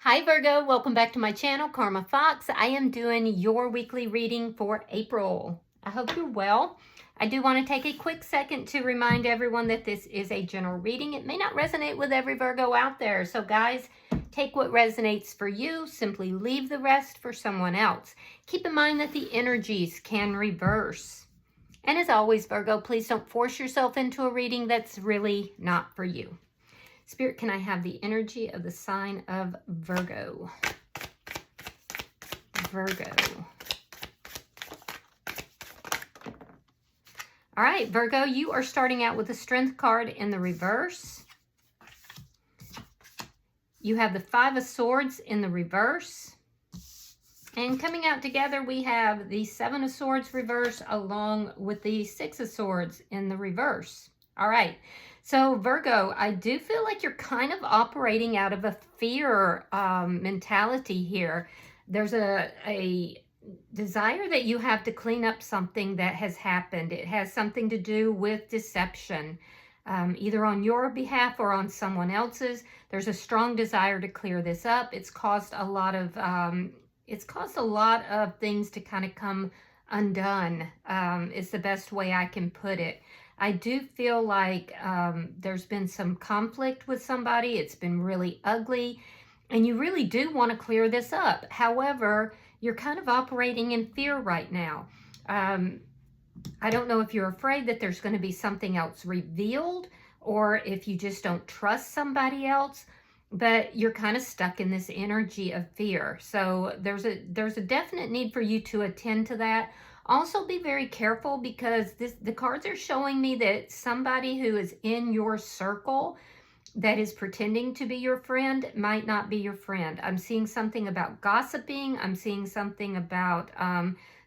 Hi Virgo, welcome back to my channel, Karma Fox. I am doing your weekly reading for April. I hope you're well. I do want to take a quick second to remind everyone that this is a general reading. It may not resonate with every Virgo out there. So guys, take what resonates for you. Simply leave the rest for someone else. Keep in mind that the energies can reverse. And as always, Virgo, please don't force yourself into a reading that's really not for you. Spirit, can I have the energy of the sign of Virgo? Virgo. All right, Virgo, you are starting out with the Strength card in the reverse. You have the Five of Swords in the reverse. And coming out together, we have the Seven of Swords reverse along with the Six of Swords in the reverse. All right. So Virgo, I do feel like you're kind of operating out of a fear mentality here. There's a desire that you have to clean up something that has happened. It has something to do with deception, either on your behalf or on someone else's. There's a strong desire to clear this up. It's caused a lot of things to kind of come undone. Is the best way I can put it. I do feel like there's been some conflict with somebody. It's been really ugly, and you really do want to clear this up. However, you're kind of operating in fear right now. I don't know if you're afraid that there's going to be something else revealed, or if you just don't trust somebody else, but you're kind of stuck in this energy of fear. So there's a definite need for you to attend to that. Also be very careful, because the cards are showing me that somebody who is in your circle that is pretending to be your friend might not be your friend. I'm seeing something about gossiping. I'm seeing something about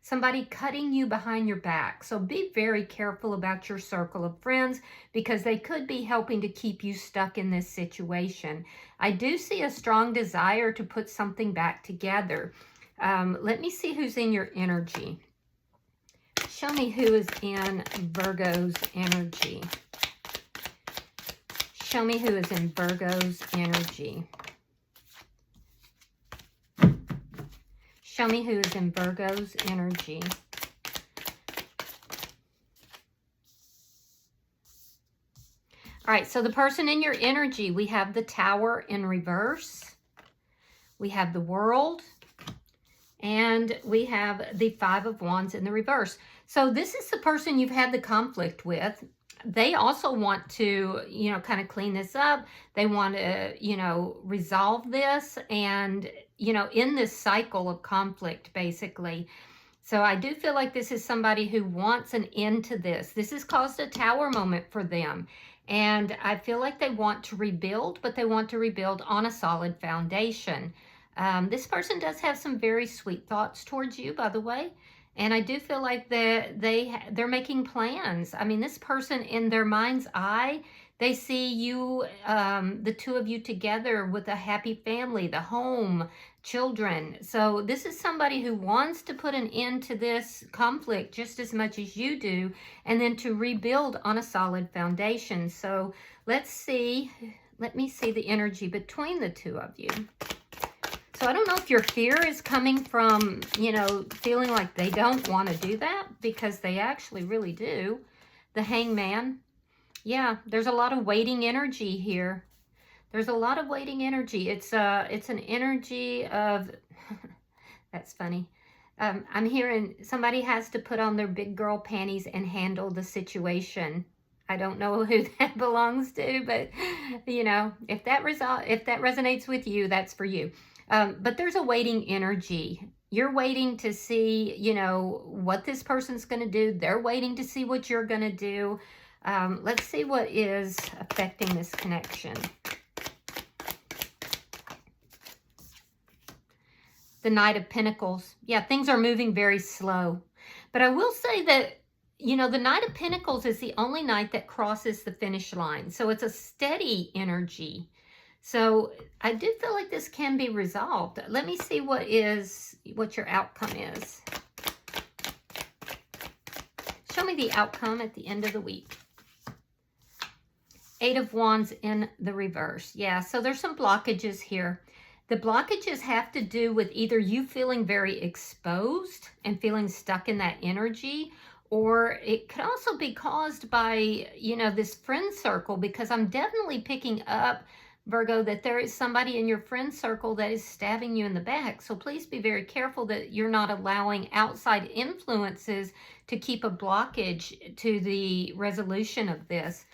somebody cutting you behind your back. So be very careful about your circle of friends, because they could be helping to keep you stuck in this situation. I do see a strong desire to put something back together. Let me see who's in your energy. Show me who is in Virgo's energy. Show me who is in Virgo's energy. Show me who is in Virgo's energy. All right, so the person in your energy, we have the Tower in reverse. We have the World. And we have the Five of Wands in the reverse. So this is the person you've had the conflict with. They also want to, kind of clean this up. They want to, resolve this and, in this cycle of conflict, basically. So I do feel like this is somebody who wants an end to this. This has caused a Tower moment for them. And I feel like they want to rebuild, but they want to rebuild on a solid foundation. This person does have some very sweet thoughts towards you, by the way. And I do feel like they're making plans. I mean, this person, in their mind's eye, they see you, the two of you together with a happy family, the home, children. So this is somebody who wants to put an end to this conflict just as much as you do, and then to rebuild on a solid foundation. So let me see the energy between the two of you. So I don't know if your fear is coming from, feeling like they don't want to do that, because they actually really do. The Hangman. Yeah, there's a lot of waiting energy here. There's a lot of waiting energy. It's an energy of, that's funny. I'm hearing somebody has to put on their big girl panties and handle the situation. I don't know who that belongs to, but, if that resonates with you, that's for you. But there's a waiting energy. You're waiting to see, what this person's going to do. They're waiting to see what you're going to do. Let's see what is affecting this connection. The Knight of Pentacles. Yeah, things are moving very slow. But I will say that, the Knight of Pentacles is the only knight that crosses the finish line. So it's a steady energy. So I do feel like this can be resolved. Let me see what your outcome is. Show me the outcome at the end of the week. Eight of Wands in the reverse. Yeah, so there's some blockages here. The blockages have to do with either you feeling very exposed and feeling stuck in that energy, or it could also be caused by, you know, this friend circle, because I'm definitely picking up, Virgo, that there is somebody in your friend circle that is stabbing you in the back. So please be very careful that you're not allowing outside influences to keep a blockage to the resolution of this.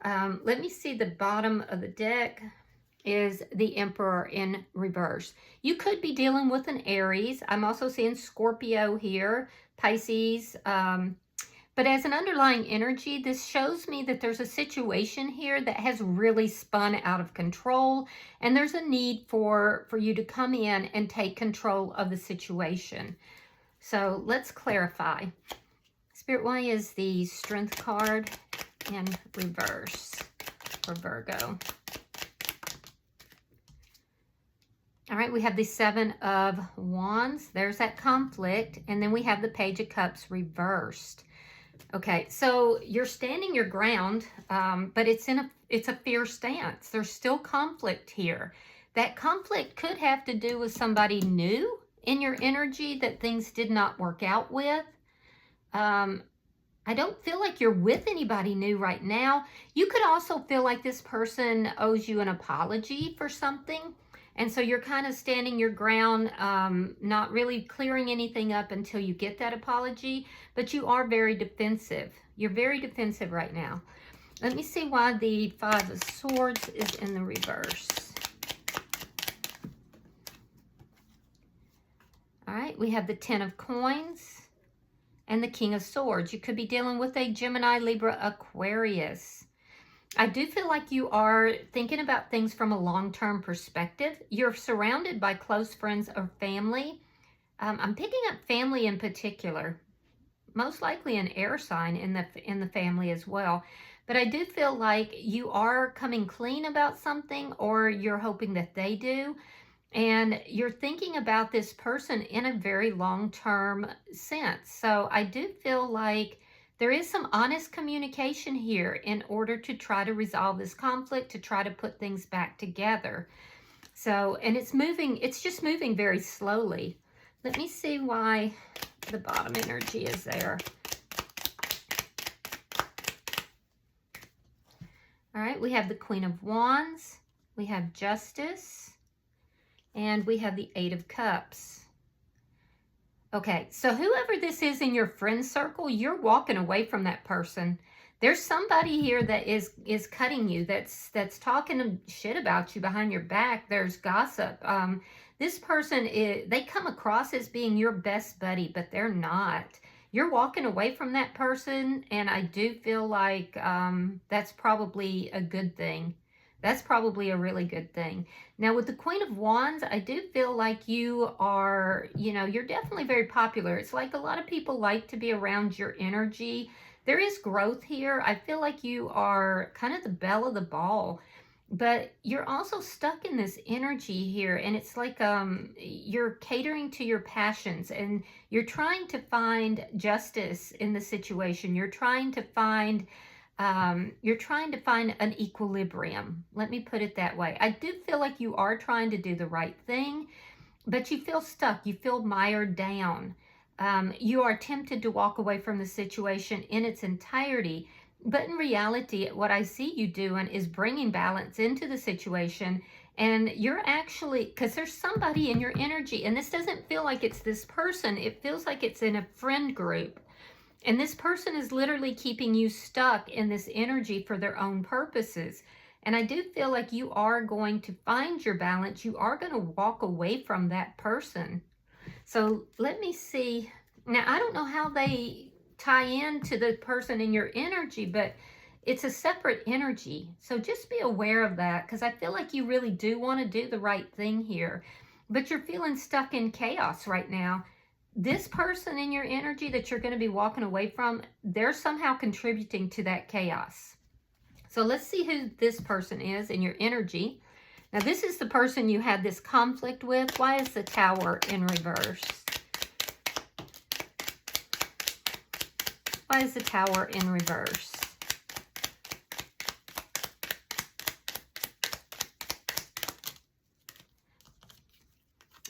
Let me see, the bottom of the deck is the Emperor in reverse. You could be dealing with an Aries. I'm also seeing Scorpio here, Pisces. But as an underlying energy, this shows me that there's a situation here that has really spun out of control, and there's a need for you to come in and take control of the situation. So let's clarify. Spirit, why is the Strength card in reverse for Virgo? All right, we have the Seven of Wands. There's that conflict. And then we have the Page of Cups reversed. Okay, so you're standing your ground, but it's a fair stance. There's still conflict here. That conflict could have to do with somebody new in your energy that things did not work out with. I don't feel like you're with anybody new right now. You could also feel like this person owes you an apology for something. And so you're kind of standing your ground, not really clearing anything up until you get that apology, but you are very defensive. You're very defensive right now. Let me see why the Five of Swords is in the reverse. All right, we have the Ten of Coins and the King of Swords. You could be dealing with a Gemini, Libra, Aquarius. I do feel like you are thinking about things from a long-term perspective. You're surrounded by close friends or family. I'm picking up family in particular, most likely an air sign in the family as well. But I do feel like you are coming clean about something, or you're hoping that they do. And you're thinking about this person in a very long-term sense. So I do feel like there is some honest communication here in order to try to resolve this conflict, to try to put things back together. So, and it's just moving very slowly. Let me see why the bottom energy is there. All right, we have the Queen of Wands, we have Justice, and we have the Eight of Cups. Okay, so whoever this is in your friend circle, you're walking away from that person. There's somebody here that is cutting you, that's talking shit about you behind your back. There's gossip. This person, they come across as being your best buddy, but they're not. You're walking away from that person, and I do feel like that's probably a good thing. That's probably a really good thing. Now, with the Queen of Wands, I do feel like you are, you know, you're definitely very popular. It's like a lot of people like to be around your energy. There is growth here. I feel like you are kind of the belle of the ball, but you're also stuck in this energy here. And it's like you're catering to your passions, and you're trying to find justice in the situation. You're trying to find an equilibrium. Let me put it that way. I do feel like you are trying to do the right thing, but you feel stuck. You feel mired down. You are tempted to walk away from the situation in its entirety. But in reality, what I see you doing is bringing balance into the situation. And you're actually, because there's somebody in your energy, and this doesn't feel like it's this person. It feels like it's in a friend group. And this person is literally keeping you stuck in this energy for their own purposes. And I do feel like you are going to find your balance. You are going to walk away from that person. So let me see. Now, I don't know how they tie into the person in your energy, but it's a separate energy. So just be aware of that, because I feel like you really do want to do the right thing here. But you're feeling stuck in chaos right now. This person in your energy that you're going to be walking away from, they're somehow contributing to that chaos. So let's see who this person is in your energy. Now, this is the person you had this conflict with. Why is the Tower in reverse? Why is the Tower in reverse?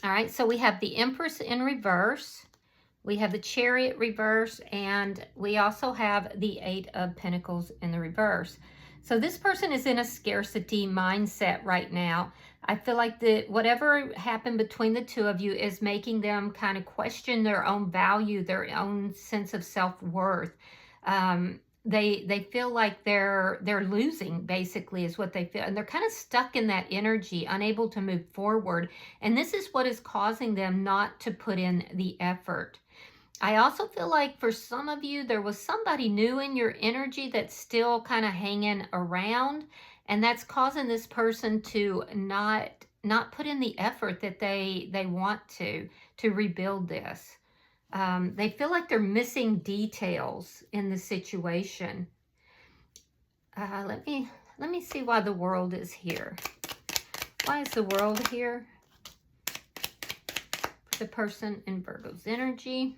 All right, so we have the Empress in reverse. We have the Chariot reverse, and we also have the Eight of Pentacles in the reverse. So this person is in a scarcity mindset right now. I feel like whatever happened between the two of you is making them kind of question their own value, their own sense of self-worth. They feel like they're losing, basically, is what they feel. And they're kind of stuck in that energy, unable to move forward. And this is what is causing them not to put in the effort. I also feel like for some of you, there was somebody new in your energy that's still kind of hanging around, and that's causing this person to not put in the effort that they want to rebuild this. They feel like they're missing details in the situation. Let me see why the World is here. Why is the World here? The person in Virgo's energy.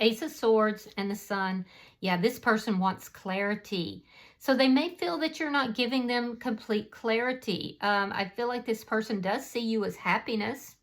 Ace of Swords and the Sun. Yeah, this person wants clarity. So they may feel that you're not giving them complete clarity. I feel like this person does see you as happiness,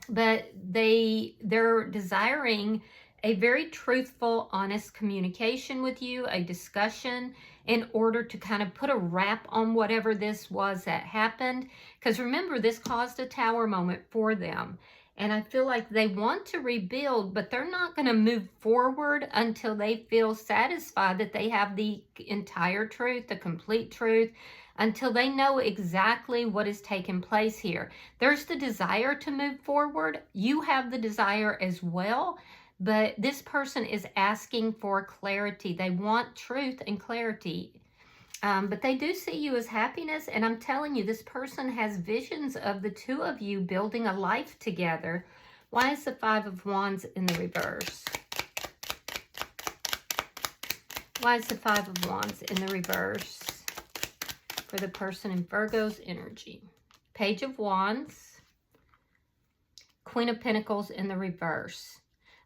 but they're desiring a very truthful, honest communication with you, a discussion, in order to kind of put a wrap on whatever this was that happened. Because remember, this caused a Tower moment for them. And I feel like they want to rebuild, but they're not going to move forward until they feel satisfied that they have the entire truth, the complete truth, until they know exactly what is taking place here. There's the desire to move forward. You have the desire as well, but this person is asking for clarity. They want truth and clarity. But they do see you as happiness, and I'm telling you, this person has visions of the two of you building a life together. Why is the Five of Wands in the reverse? Why is the Five of Wands in the reverse for the person in Virgo's energy? Page of Wands, Queen of Pentacles in the reverse.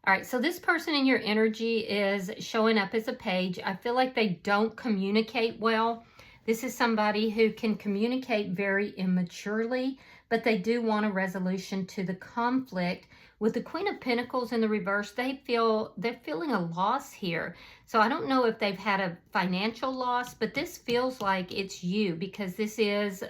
All right, so this person in your energy is showing up as a page. I feel like they don't communicate well. This is somebody who can communicate very immaturely, but they do want a resolution to the conflict. With the Queen of Pentacles in the reverse, they're feeling a loss here. So I don't know if they've had a financial loss, but this feels like it's you, because this is,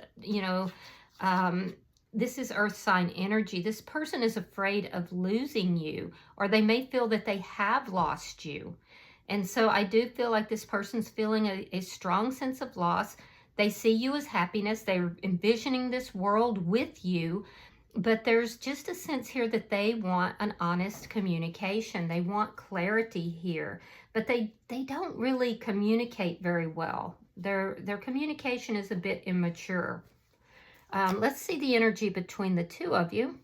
this is earth sign energy. This person is afraid of losing you, or they may feel that they have lost you. And so I do feel like this person's feeling a strong sense of loss. They see you as happiness. They're envisioning this world with you, but there's just a sense here that they want an honest communication. They want clarity here, but they don't really communicate very well. Their communication is a bit immature. Let's see the energy between the two of you.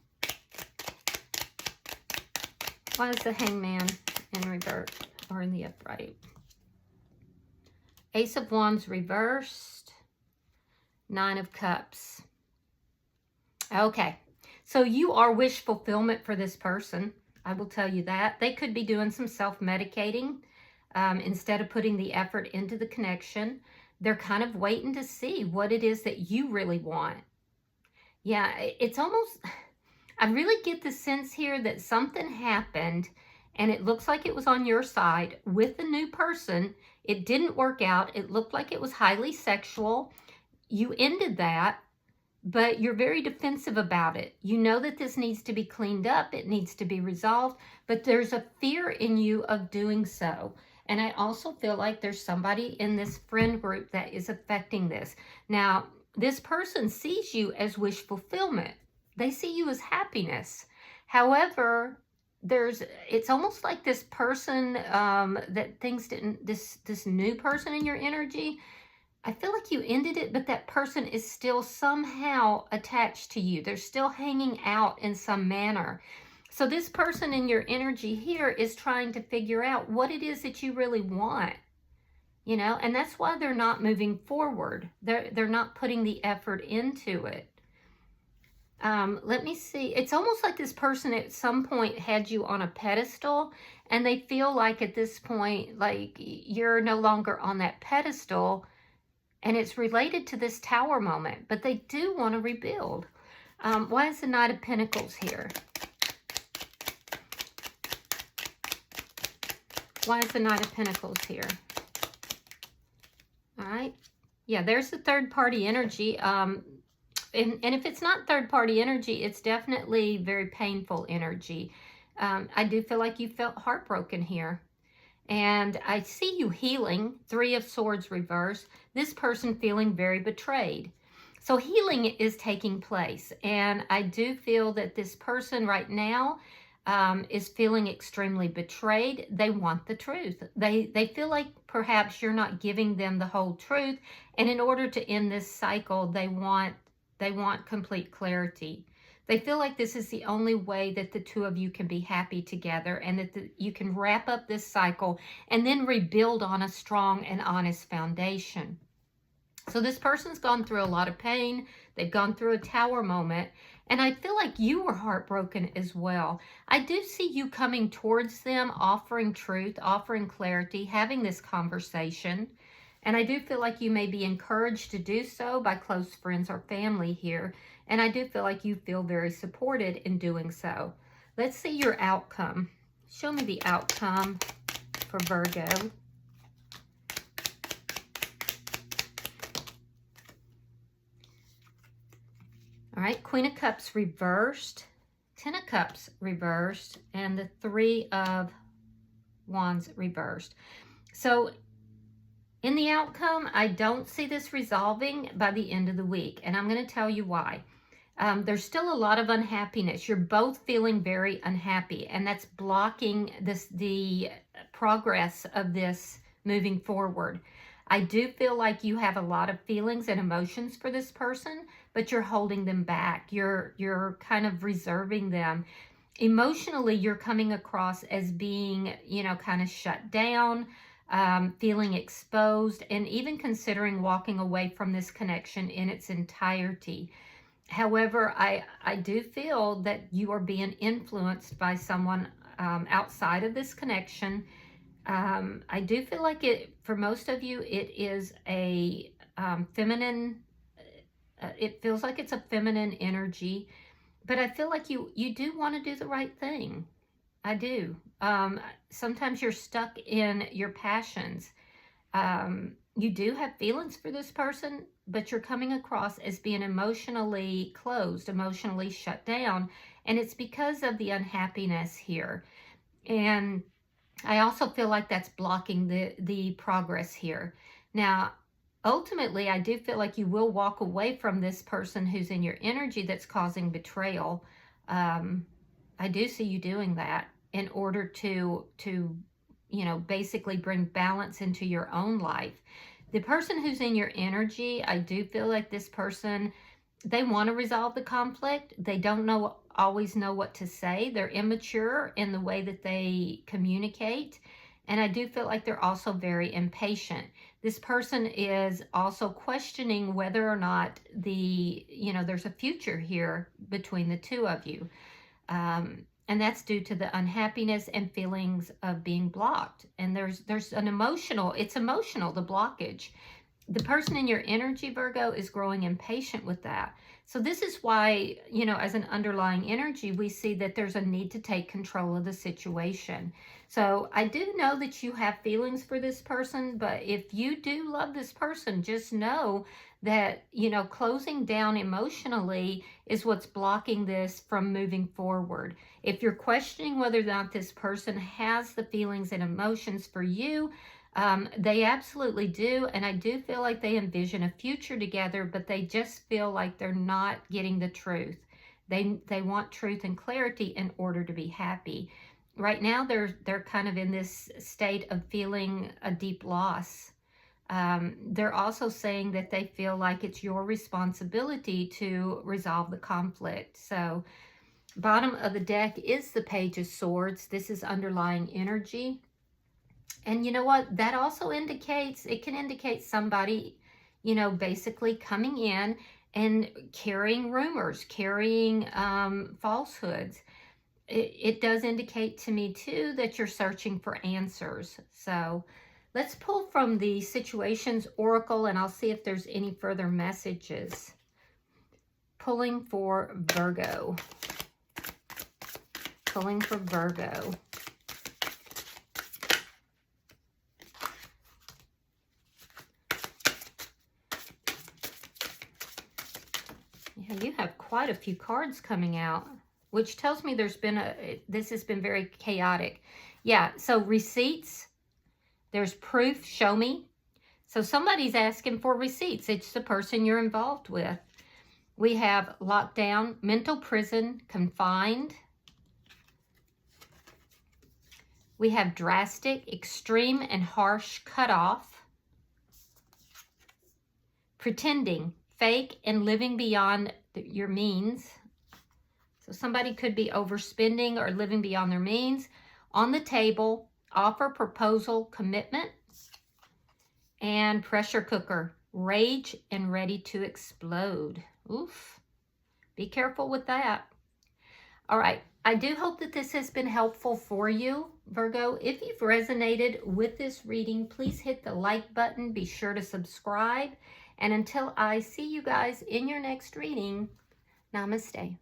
Why is the Hangman in reverse or in the upright? Ace of Wands reversed. Nine of Cups. Okay, so you are wish fulfillment for this person. I will tell you that. They could be doing some self-medicating instead of putting the effort into the connection. They're kind of waiting to see what it is that you really want. Yeah, it's almost, I really get the sense here that something happened and it looks like it was on your side with a new person. It didn't work out. It looked like it was highly sexual. You ended that, but you're very defensive about it. You know that this needs to be cleaned up. It needs to be resolved, but there's a fear in you of doing so. And I also feel like there's somebody in this friend group that is affecting this. Now, this person sees you as wish fulfillment. They see you as happiness. However, it's almost like this person that things didn't, this new person in your energy, I feel like you ended it, but that person is still somehow attached to you. They're still hanging out in some manner. So this person in your energy here is trying to figure out what it is that you really want. And that's why they're not moving forward. They're not putting the effort into it. Let me see. It's almost like this person at some point had you on a pedestal, and they feel like at this point, like you're no longer on that pedestal, and it's related to this Tower moment, but they do want to rebuild. Why is the Knight of Pentacles here? Why is the Knight of Pentacles here? All right. Yeah, there's the third-party energy. And if it's not third-party energy, it's definitely very painful energy. I do feel like you felt heartbroken here. And I see you healing, Three of Swords reverse. This person feeling very betrayed. So healing is taking place. And I do feel that this person right now is feeling extremely betrayed. They want the truth. They feel like perhaps you're not giving them the whole truth. And in order to end this cycle, they want complete clarity. They feel like this is the only way that the two of you can be happy together, and that you can wrap up this cycle and then rebuild on a strong and honest foundation. So this person's gone through a lot of pain. They've gone through a tower moment. And I feel like you were heartbroken as well. I do see you coming towards them, offering truth, offering clarity, having this conversation. And I do feel like you may be encouraged to do so by close friends or family here. And I do feel like you feel very supported in doing so. Let's see your outcome. Show me the outcome for Virgo. All right, Queen of Cups reversed, Ten of Cups reversed, and the Three of Wands reversed. So in the outcome, I don't see this resolving by the end of the week, and I'm going to tell you why. There's still a lot of unhappiness. You're both feeling very unhappy, and that's blocking the progress of this moving forward. I do feel like you have a lot of feelings and emotions for this person, but you're holding them back. You're kind of reserving them. Emotionally, you're coming across as being, kind of shut down, feeling exposed, and even considering walking away from this connection in its entirety. However, I do feel that you are being influenced by someone outside of this connection. I do feel like for most of you, it is a feminine, it feels like it's a feminine energy, but I feel like you do want to do the right thing. I do. Sometimes you're stuck in your passions. You do have feelings for this person, but you're coming across as being emotionally closed, emotionally shut down, and it's because of the unhappiness here. And I also feel like that's blocking the progress here. Now, ultimately, I do feel like you will walk away from this person who's in your energy that's causing betrayal. I do see you doing that in order to basically bring balance into your own life. The person who's in your energy, I do feel like this person, they want to resolve the conflict. They don't always know what to say. They're immature in the way that they communicate. And I do feel like they're also very impatient. This person is also questioning whether or not there's a future here between the two of you. And that's due to the unhappiness and feelings of being blocked. And there's an emotional, it's emotional, the blockage. The person in your energy, Virgo, is growing impatient with that. So this is why, as an underlying energy, we see that there's a need to take control of the situation. So I do know that you have feelings for this person, but if you do love this person, just know that, closing down emotionally is what's blocking this from moving forward. If you're questioning whether or not this person has the feelings and emotions for you, they absolutely do, and I do feel like they envision a future together, but they just feel like they're not getting the truth. They want truth and clarity in order to be happy. Right now, they're kind of in this state of feeling a deep loss. They're also saying that they feel like it's your responsibility to resolve the conflict. So, bottom of the deck is the Page of Swords. This is underlying energy. And you know what? That also it can indicate somebody, basically coming in and carrying rumors, carrying falsehoods. It does indicate to me, too, that you're searching for answers. So let's pull from the Situations Oracle, and I'll see if there's any further messages. pulling for Virgo. Pulling for Virgo. Yeah, you have quite a few cards coming out, which tells me this has been very chaotic. Yeah, so receipts, there's proof, show me. So somebody's asking for receipts. It's the person you're involved with. We have lockdown, mental prison, confined. We have drastic, extreme, and harsh cutoff. Pretending, fake, and living beyond your means. So somebody could be overspending or living beyond their means. On the table, offer, proposal, commitment. And pressure cooker, rage and ready to explode. Oof. Be careful with that. All right. I do hope that this has been helpful for you, Virgo. If you've resonated with this reading, please hit the like button. Be sure to subscribe. And until I see you guys in your next reading, namaste.